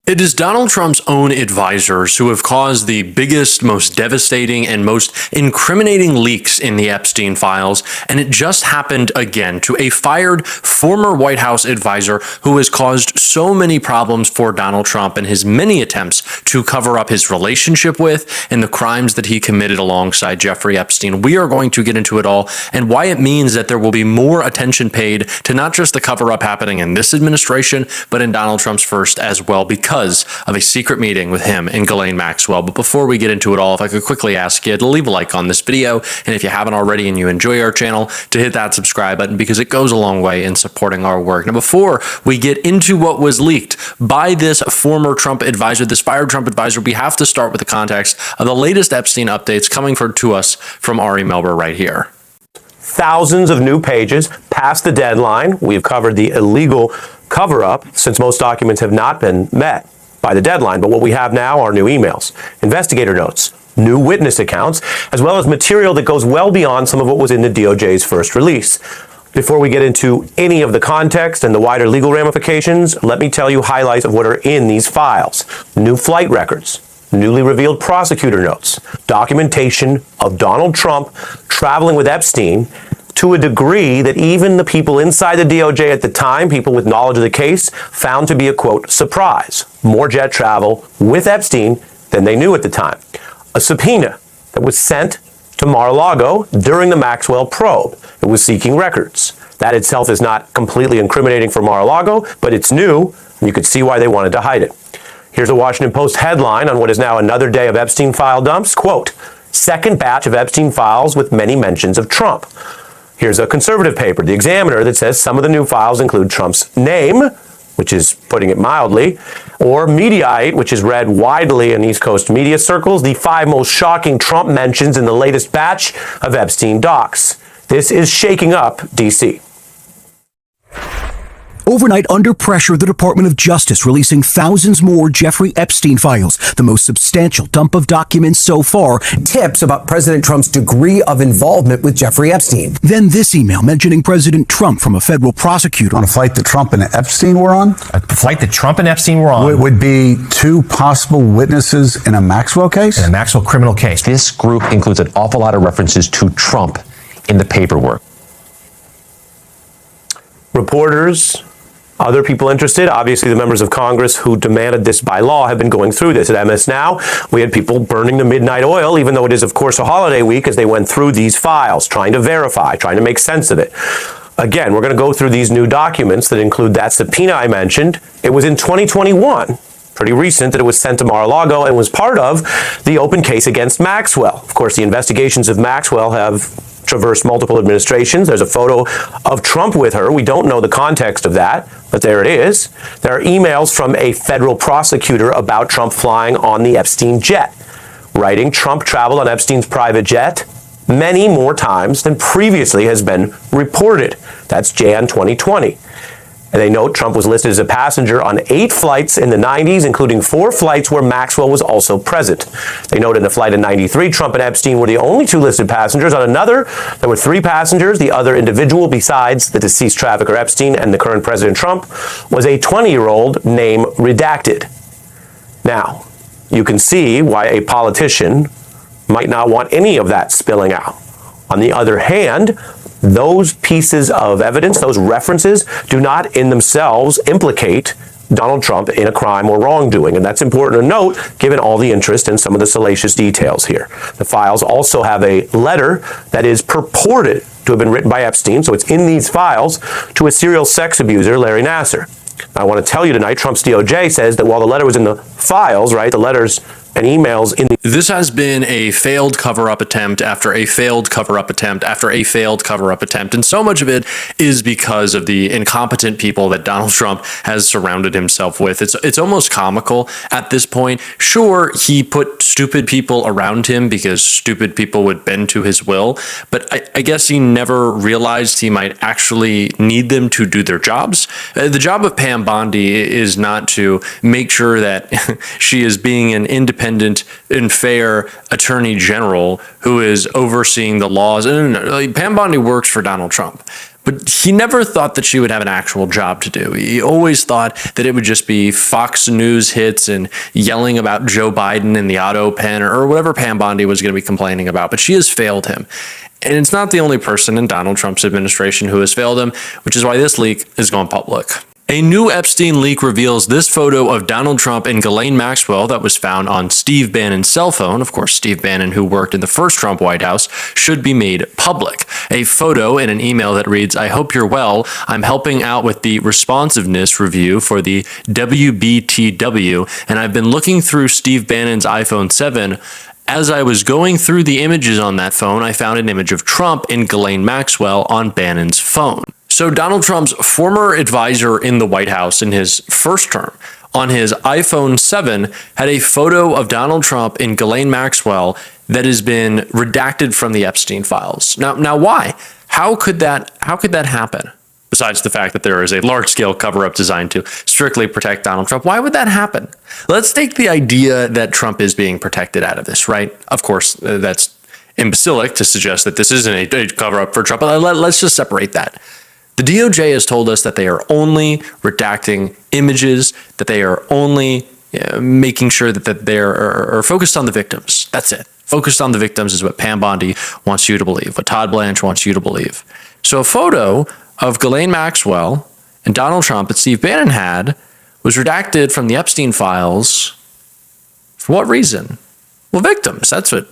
It is Donald Trump's own advisors who have caused the biggest, most devastating, and most incriminating leaks in the Epstein files, and it just happened again to a fired former White House advisor who has caused so many problems for Donald Trump in his many attempts to cover up his relationship with and the crimes that he committed alongside Jeffrey Epstein. We are going to get into it all and why it means that there will be more attention paid to not just the cover-up happening in this administration, but in Donald Trump's first as well, because of a secret meeting with him and Ghislaine Maxwell. But before we get into it all, if I could quickly ask you to leave a like on this video, and if you haven't already and you enjoy our channel, to hit that subscribe button because it goes a long way in supporting our work. Now, before we get into what was leaked by this former Trump advisor, this fired Trump advisor, we have to start with the context of the latest Epstein updates coming to us from Ari Melber right here. Thousands of new pages past the deadline. We've covered the illegal cover-up since most documents have not been met by the deadline. But what we have now are new emails, investigator notes, new witness accounts, as well as material that goes well beyond some of what was in the DOJ's first release. Before we get into any of the context and the wider legal ramifications, let me tell you highlights of what are in these files. New flight records, newly revealed prosecutor notes, documentation of Donald Trump traveling with Epstein to a degree that even the people inside the DOJ at the time, people with knowledge of the case, found to be a, quote, surprise. More jet travel with Epstein than they knew at the time. A subpoena that was sent to Mar-a-Lago during the Maxwell probe. It was seeking records. That itself is not completely incriminating for Mar-a-Lago, but it's new, and you could see why they wanted to hide it. Here's a Washington Post headline on what is now another day of Epstein file dumps. Quote, second batch of Epstein files with many mentions of Trump. Here's a conservative paper, The Examiner, that says some of the new files include Trump's name, which is putting it mildly, or Mediaite, which is read widely in East Coast media circles, the 5 most shocking Trump mentions in the latest batch of Epstein docs. This is shaking up D.C. Overnight, under pressure, the Department of Justice releasing thousands more Jeffrey Epstein files, the most substantial dump of documents so far. Tips about President Trump's degree of involvement with Jeffrey Epstein. Then this email mentioning President Trump from a federal prosecutor. On a flight that Trump and Epstein were on? A flight that Trump and Epstein were on. Would be 2 possible witnesses in a Maxwell case? In a Maxwell criminal case. This group includes an awful lot of references to Trump in the paperwork. Reporters, other people interested, obviously the members of Congress who demanded this by law have been going through this. At MS Now, we had people burning the midnight oil, even though it is, of course, a holiday week, as they went through these files, trying to verify, trying to make sense of it. Again, we're going to go through these new documents that include that subpoena I mentioned. It was in 2021, pretty recent, that it was sent to Mar-a-Lago and was part of the open case against Maxwell. Of course, the investigations of Maxwell have traversed multiple administrations. There's a photo of Trump with her. We don't know the context of that, but there it is. There are emails from a federal prosecutor about Trump flying on the Epstein jet, writing Trump traveled on Epstein's private jet many more times than previously has been reported. That's Jan 2020. And they note Trump was listed as a passenger on 8 flights in the 90s, including 4 flights where Maxwell was also present. They note in the flight in 93, Trump and Epstein were the only 2 listed passengers. On another, there were 3 passengers. The other individual, besides the deceased trafficker Epstein and the current President Trump, was a 20-year-old name redacted. Now, you can see why a politician might not want any of that spilling out. On the other hand, those pieces of evidence, those references, do not in themselves implicate Donald Trump in a crime or wrongdoing. And that's important to note, given all the interest in some of the salacious details here. The files also have a letter that is purported to have been written by Epstein, so it's in these files, to a serial sex abuser, Larry Nassar. I want to tell you tonight, Trump's DOJ says that while the letter was in the files, right, the letters and emails in the... This has been a failed cover-up attempt after a failed cover-up attempt after a failed cover-up attempt. And so much of it is because of the incompetent people that Donald Trump has surrounded himself with. It's almost comical at this point. Sure, he put stupid people around him because stupid people would bend to his will. But I guess he never realized he might actually need them to do their jobs. The job of Pam Bondi is not to make sure that she is being an independent and fair attorney general who is overseeing the laws. No. Pam Bondi works for Donald Trump. But he never thought that she would have an actual job to do. He always thought that it would just be Fox News hits and yelling about Joe Biden in the auto pen or whatever Pam Bondi was going to be complaining about. But she has failed him. And it's not the only person in Donald Trump's administration who has failed him, which is why this leak is going public. A new Epstein leak reveals this photo of Donald Trump and Ghislaine Maxwell that was found on Steve Bannon's cell phone. Of course, Steve Bannon, who worked in the first Trump White House, should be made public. A photo in an email that reads, "I hope you're well. I'm helping out with the responsiveness review for the WBTW, and I've been looking through Steve Bannon's iPhone 7. As I was going through the images on that phone, I found an image of Trump and Ghislaine Maxwell on Bannon's phone." So Donald Trump's former advisor in the White House in his first term on his iPhone 7 had a photo of Donald Trump and Ghislaine Maxwell that has been redacted from the Epstein files. Now why? How could that happen? Besides the fact that there is a large-scale cover-up designed to strictly protect Donald Trump, why would that happen? Let's take the idea that Trump is being protected out of this, right? Of course, that's imbecilic to suggest that this isn't a cover-up for Trump. But let's just separate that. The DOJ has told us that they are only redacting images, that they are only making sure that they are focused on the victims. That's it. Focused on the victims is what Pam Bondi wants you to believe, what Todd Blanche wants you to believe. So a photo of Ghislaine Maxwell and Donald Trump that Steve Bannon had was redacted from the Epstein files. For what reason? Well, victims. That's what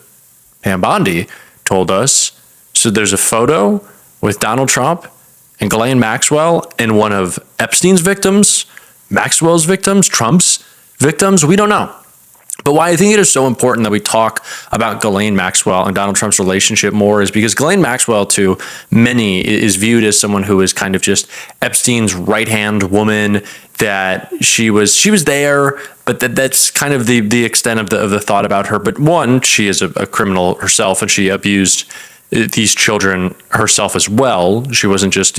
Pam Bondi told us. So there's a photo with Donald Trump and Ghislaine Maxwell and one of Epstein's victims, Maxwell's victims, Trump's victims. We don't know. But why I think it is so important that we talk about Ghislaine Maxwell and Donald Trump's relationship more is because Ghislaine Maxwell, to many, is viewed as someone who is kind of just Epstein's right-hand woman, that she was there, but that's kind of the extent of the thought about her. But one, she is a criminal herself, and she abused these children herself as well. She wasn't just,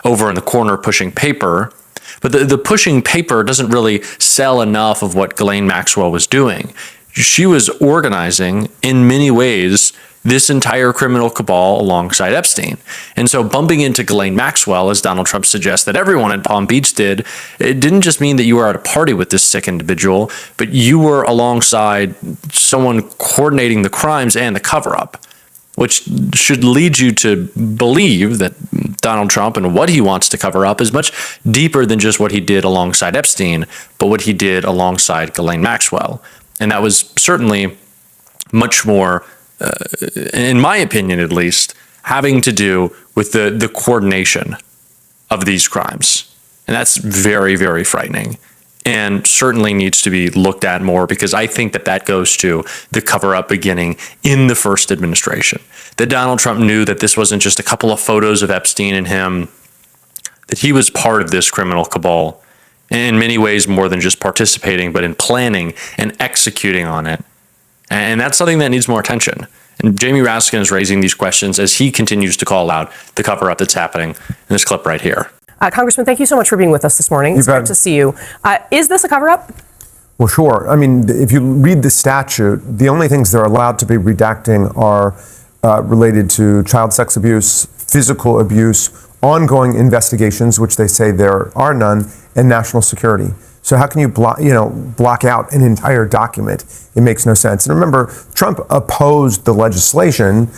over in the corner pushing paper. But the pushing paper doesn't really sell enough of what Ghislaine Maxwell was doing. She was organizing, in many ways, this entire criminal cabal alongside Epstein. And so bumping into Ghislaine Maxwell, as Donald Trump suggests that everyone in Palm Beach did, it didn't just mean that you were at a party with this sick individual, but you were alongside someone coordinating the crimes and the cover-up, which should lead you to believe that Donald Trump and what he wants to cover up is much deeper than just what he did alongside Epstein, but what he did alongside Ghislaine Maxwell. And that was certainly much more, in my opinion at least, having to do with the coordination of these crimes. And that's very, very frightening. And certainly needs to be looked at more, because I think that goes to the cover-up beginning in the first administration. That Donald Trump knew that this wasn't just a couple of photos of Epstein and him, that he was part of this criminal cabal, in many ways more than just participating, but in planning and executing on it. And that's something that needs more attention. And Jamie Raskin is raising these questions as he continues to call out the cover-up that's happening in this clip right here. Congressman, thank you so much for being with us this morning. It's great to see you. Is this a cover-up? Well, sure. I mean, if you read the statute, the only things they're allowed to be redacting are related to child sex abuse, physical abuse, ongoing investigations, which they say there are none, and national security. So how can you block out an entire document? It makes no sense. And remember, Trump opposed the legislation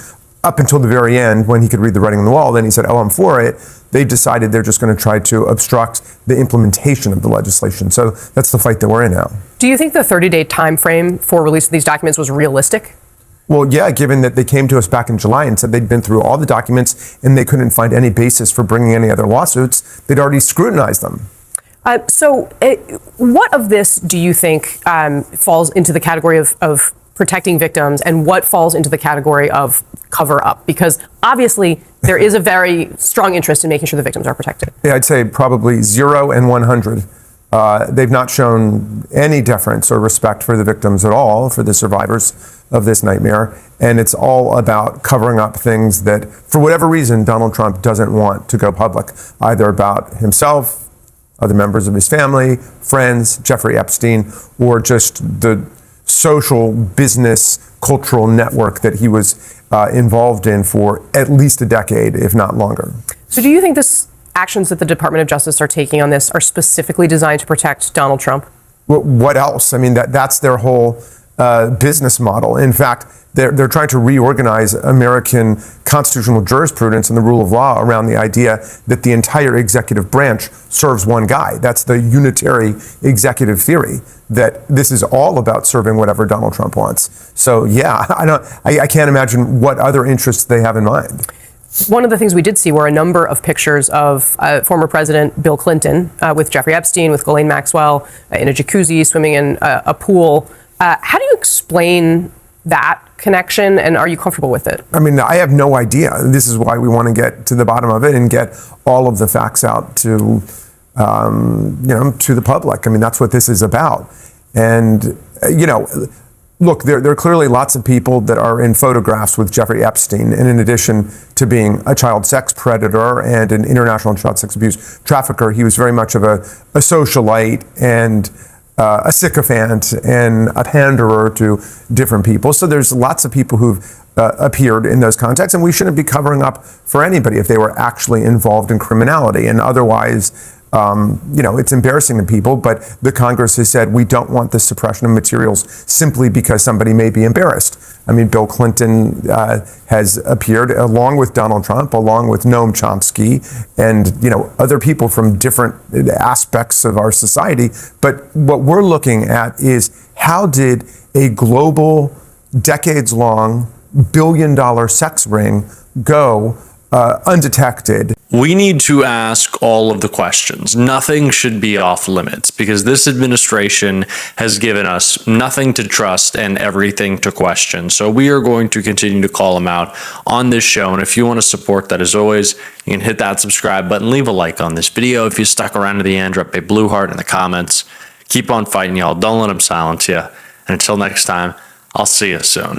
up until the very end when he could read the writing on the wall. Then he said, "Oh, I'm for it." They decided they're just going to try to obstruct the implementation of the legislation. So that's the fight that we're in now. Do you think the 30-day time frame for releasing these documents was realistic? Well, yeah, given that they came to us back in July and said they'd been through all the documents and they couldn't find any basis for bringing any other lawsuits, they'd already scrutinized them. What of this do you think falls into the category of protecting victims, and what falls into the category of cover up? Because obviously there is a very strong interest in making sure the victims are protected. Yeah, I'd say probably 0 and 100. They've not shown any deference or respect for the victims at all, for the survivors of this nightmare. And it's all about covering up things that, for whatever reason, Donald Trump doesn't want to go public, either about himself, other members of his family, friends, Jeffrey Epstein, or just the social, business, cultural network that he was involved in for at least a decade, if not longer. So do you think this actions that the Department of Justice are taking on this are specifically designed to protect Donald Trump? What else? I mean, that's their whole business model. In fact, they're trying to reorganize American constitutional jurisprudence and the rule of law around the idea that the entire executive branch serves one guy. That's the unitary executive theory, that this is all about serving whatever Donald Trump wants. So yeah, I can't imagine what other interests they have in mind. One of the things we did see were a number of pictures of former President Bill Clinton with Jeffrey Epstein, with Ghislaine Maxwell in a jacuzzi, swimming in a pool. How do you explain that connection, and are you comfortable with it? I mean, I have no idea. This is why we want to get to the bottom of it and get all of the facts out to, to the public. I mean, that's what this is about. And, look, there are clearly lots of people that are in photographs with Jeffrey Epstein. And in addition to being a child sex predator and an international child sex abuse trafficker, he was very much of a socialite and a sycophant and a panderer to different people. So there's lots of people who've appeared in those contexts, and we shouldn't be covering up for anybody if they were actually involved in criminality. And otherwise, it's embarrassing to people, but the Congress has said we don't want the suppression of materials simply because somebody may be embarrassed. I mean, Bill Clinton has appeared along with Donald Trump, along with Noam Chomsky, and other people from different aspects of our society. But what we're looking at is, how did a global, decades-long, billion-dollar sex ring go undetected? We need to ask all of the questions. Nothing should be off limits, because this administration has given us nothing to trust and everything to question. So we are going to continue to call them out on this show. And if you want to support that, as always, you can hit that subscribe button, leave a like on this video. If you stuck around to the end, drop a blue heart in the comments. Keep on fighting, y'all. Don't let them silence you. And until next time, I'll see you soon.